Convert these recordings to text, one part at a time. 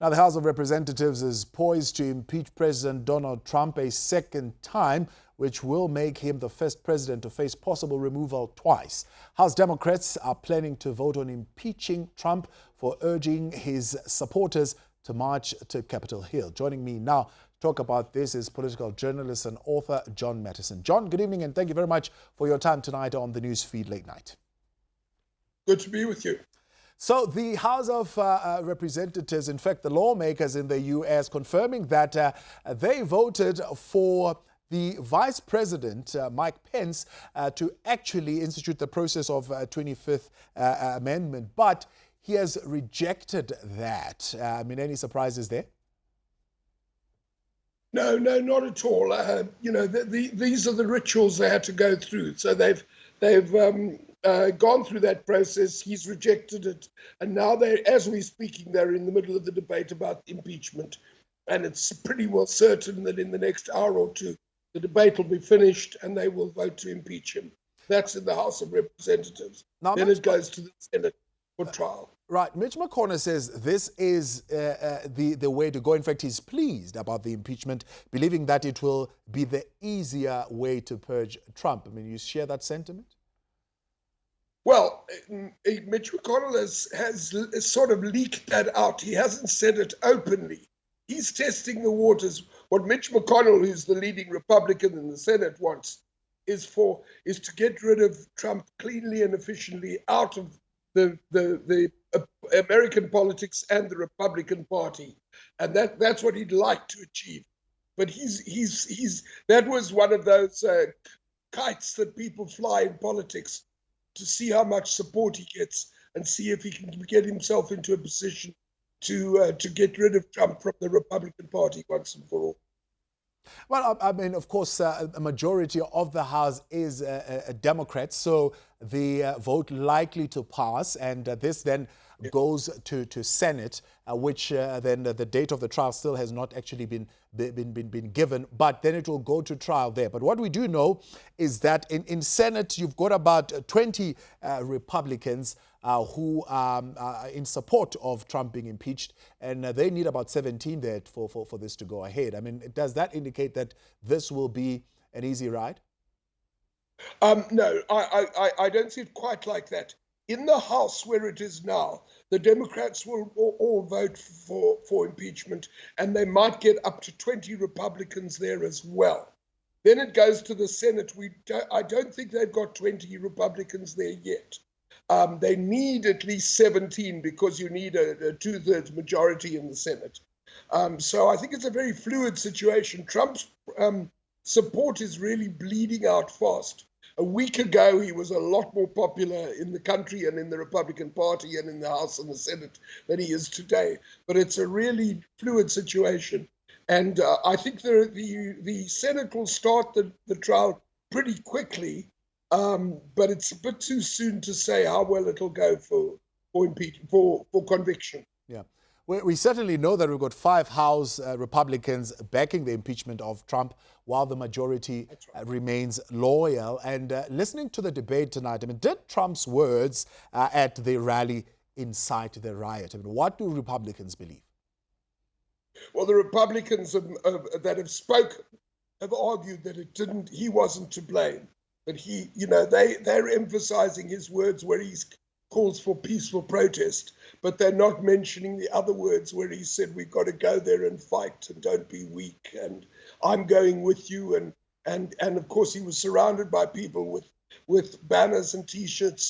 Now, the House of Representatives is poised to impeach President Donald Trump a second time, which will make him the first president to face possible removal twice. House Democrats are planning to vote on impeaching Trump for urging his supporters to march to Capitol Hill. Joining me now to talk about this is political journalist and author John Mattison. John, good evening, and thank you very much for your time tonight on the Newsfeed Late Night. Good to be with you. So the House of Representatives, in fact, the lawmakers in the U.S., confirming that they voted for the Vice President, Mike Pence, to actually institute the process of 25th Amendment. But he has rejected that. Any surprises there? No, not at all. These are the rituals they had to go through. So they've gone through that process. He's rejected it, and now as we're speaking, they're in the middle of the debate about impeachment, and it's pretty well certain that in the next hour or two, the debate will be finished, and they will vote to impeach him. That's in the House of Representatives. Now, then it goes to the Senate for trial. Right. Mitch McConnell says this is the way to go. In fact, he's pleased about the impeachment, believing that it will be the easier way to purge Trump. You share that sentiment? Well, Mitch McConnell has sort of leaked that out. He hasn't said it openly. He's testing the waters. What Mitch McConnell, who's the leading Republican in the Senate, wants is to get rid of Trump cleanly and efficiently out of the American politics and the Republican Party, and that's what he'd like to achieve. But that was one of those kites that people fly in politics to see how much support he gets and see if he can get himself into a position to get rid of Trump from the Republican Party once and for all. Well, of course, a majority of the House is Democrats, so the vote likely to pass, and this then goes to Senate, which then the date of the trial still has not actually been given, but then it will go to trial there. But what we do know is that in Senate, you've got about 20 Republicans who are in support of Trump being impeached, and they need about 17 there for this to go ahead. Does that indicate that this will be an easy ride? No, I don't see it quite like that. In the House where it is now, the Democrats will all vote for impeachment, and they might get up to 20 Republicans there as well. Then it goes to the Senate. I don't think they've got 20 Republicans there yet. They need at least 17 because you need a two-thirds majority in the Senate. So I think it's a very fluid situation. Trump's support is really bleeding out fast. A week ago, he was a lot more popular in the country and in the Republican Party and in the House and the Senate than he is today. But it's a really fluid situation. And I think the Senate will start the trial pretty quickly, but it's a bit too soon to say how well it'll go for conviction. Yeah. We certainly know that we've got 5 House Republicans backing the impeachment of Trump, while the majority remains loyal. And listening to the debate tonight, did Trump's words at the rally incite the riot? What do Republicans believe? Well, the Republicans that have spoken have argued that it didn't. He wasn't to blame. That they're emphasizing his words where he calls for peaceful protest, but they're not mentioning the other words where he said we've got to go there and fight and don't be weak and I'm going with you, and of course he was surrounded by people with banners and T-shirts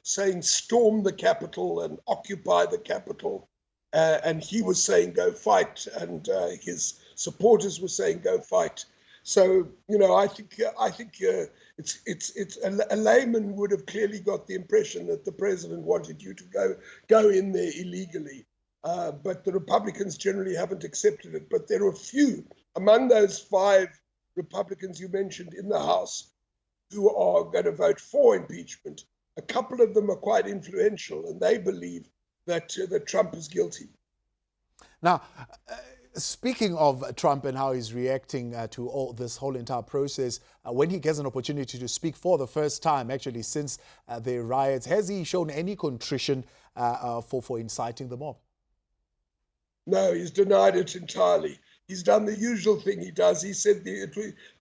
saying storm the Capitol and occupy the Capitol, and he was saying go fight, and his supporters were saying go fight. So I think it's a layman would have clearly got the impression that the president wanted you to go in there illegally, but the Republicans generally haven't accepted it. But there are a few among those 5 Republicans you mentioned in the House who are going to vote for impeachment. A couple of them are quite influential, and they believe that Trump is guilty. Now, speaking of Trump and how he's reacting to this whole entire process, when he gets an opportunity to speak for the first time, actually since the riots, has he shown any contrition for inciting the mob? No, he's denied it entirely. He's done the usual thing he does. He said,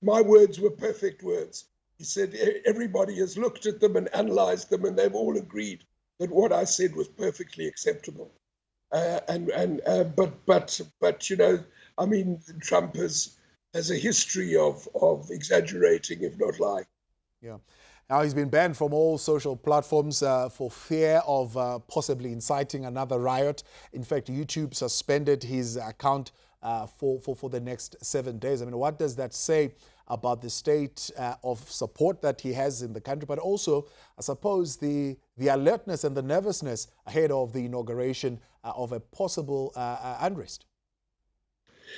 my words were perfect words. He said, everybody has looked at them and analyzed them, and they've all agreed that what I said was perfectly acceptable. But you know, I mean, Trump has a history of exaggerating, if not lying. Yeah. Now he's been banned from all social platforms for fear of possibly inciting another riot. In fact, YouTube suspended his account for the next 7 days. I mean, what does that say about the state of support that he has in the country, but also, I suppose, the alertness and the nervousness ahead of the inauguration of a possible unrest?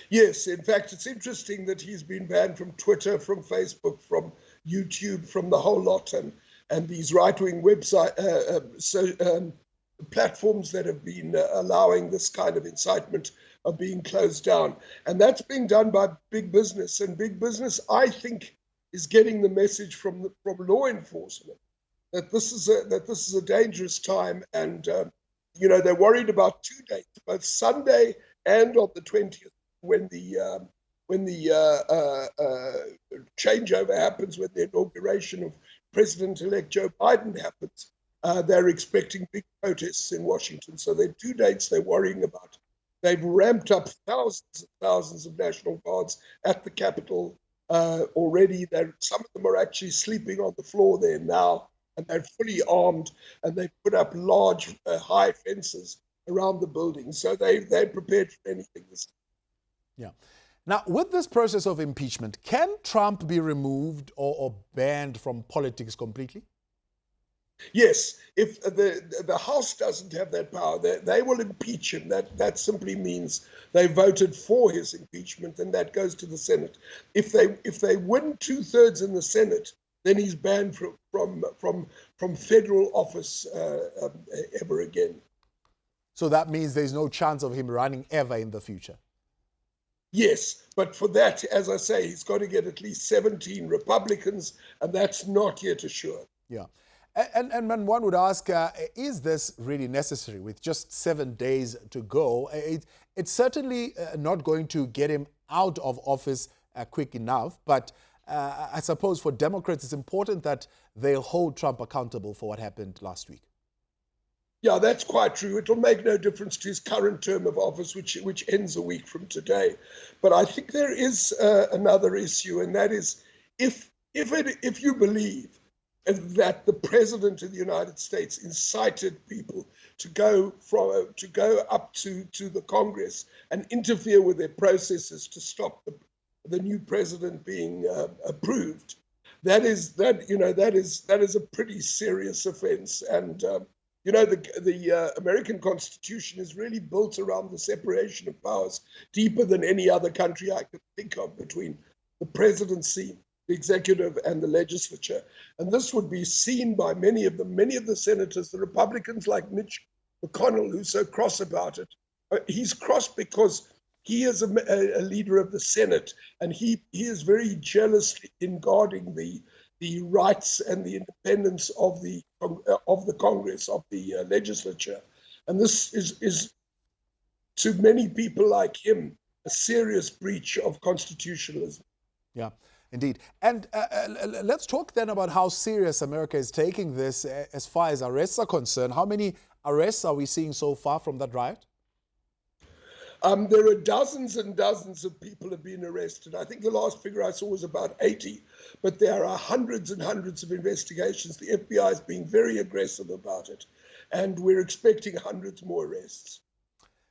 Yes, in fact, it's interesting that he's been banned from Twitter, from Facebook, from YouTube, from the whole lot, and these right-wing website platforms that have been allowing this kind of incitement are being closed down. And that's being done by big business. And big business, I think, is getting the message from law enforcement that this is a dangerous time. And you know, they're worried about 2 dates, both Sunday and on the 20th, when the changeover happens, when the inauguration of President-elect Joe Biden happens. They're expecting big protests in Washington. So there are 2 dates they're worrying about. They've ramped up thousands and thousands of National Guards at the Capitol already. Some of them are actually sleeping on the floor there now, and they're fully armed, and they've put up large, high fences around the building. So they're prepared for anything. Yeah. Now, with this process of impeachment, can Trump be removed or banned from politics completely? Yes, if the House doesn't have that power, they will impeach him. That simply means they voted for his impeachment, and that goes to the Senate. If they win 2/3 in the Senate, then he's banned from federal office ever again. So that means there's no chance of him running ever in the future. Yes, but for that, as I say, he's got to get at least 17 Republicans, and that's not yet assured. Yeah. And one would ask, is this really necessary with just 7 days to go? It's certainly not going to get him out of office quick enough, but I suppose for Democrats it's important that they'll hold Trump accountable for what happened last week. Yeah, that's quite true. It'll make no difference to his current term of office, which ends a week from today. But I think there is another issue, and that is if you believe that the president of the United States incited people to go up to the Congress and interfere with their processes to stop the new president being approved, that is a pretty serious offense. And you know, the American Constitution is really built around the separation of powers deeper than any other country I could think of, between the presidency, the executive, and the legislature. And this would be seen by many of the senators, the Republicans like Mitch McConnell, who's so cross about it. He's cross because he is a leader of the Senate, and he is very jealous in guarding the rights and the independence of the Congress, of the legislature. And this is, to many people like him, a serious breach of constitutionalism. Yeah, indeed. And let's talk then about how serious America is taking this as far as arrests are concerned. How many arrests are we seeing so far from that riot? There are dozens and dozens of people have been arrested. I think the last figure I saw was about 80, but there are hundreds and hundreds of investigations. The FBI is being very aggressive about it, and we're expecting hundreds more arrests.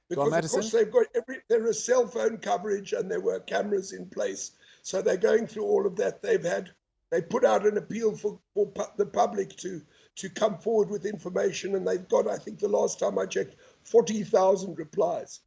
Because, of course, they've got there is cell phone coverage and there were cameras in place. So they're going through all of that. They put out an appeal for the public to come forward with information, and they've got, I think the last time I checked, 40,000 replies.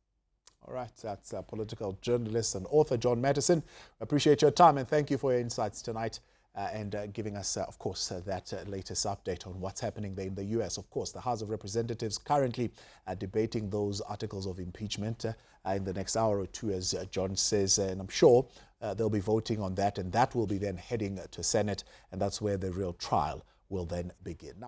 All right, that's political journalist and author John Mattison. Appreciate your time and thank you for your insights tonight and giving us, of course, that latest update on what's happening there in the U.S. Of course, the House of Representatives currently debating those articles of impeachment in the next hour or two, as John says, and I'm sure they'll be voting on that, and that will be then heading to Senate, and that's where the real trial will then begin. Now,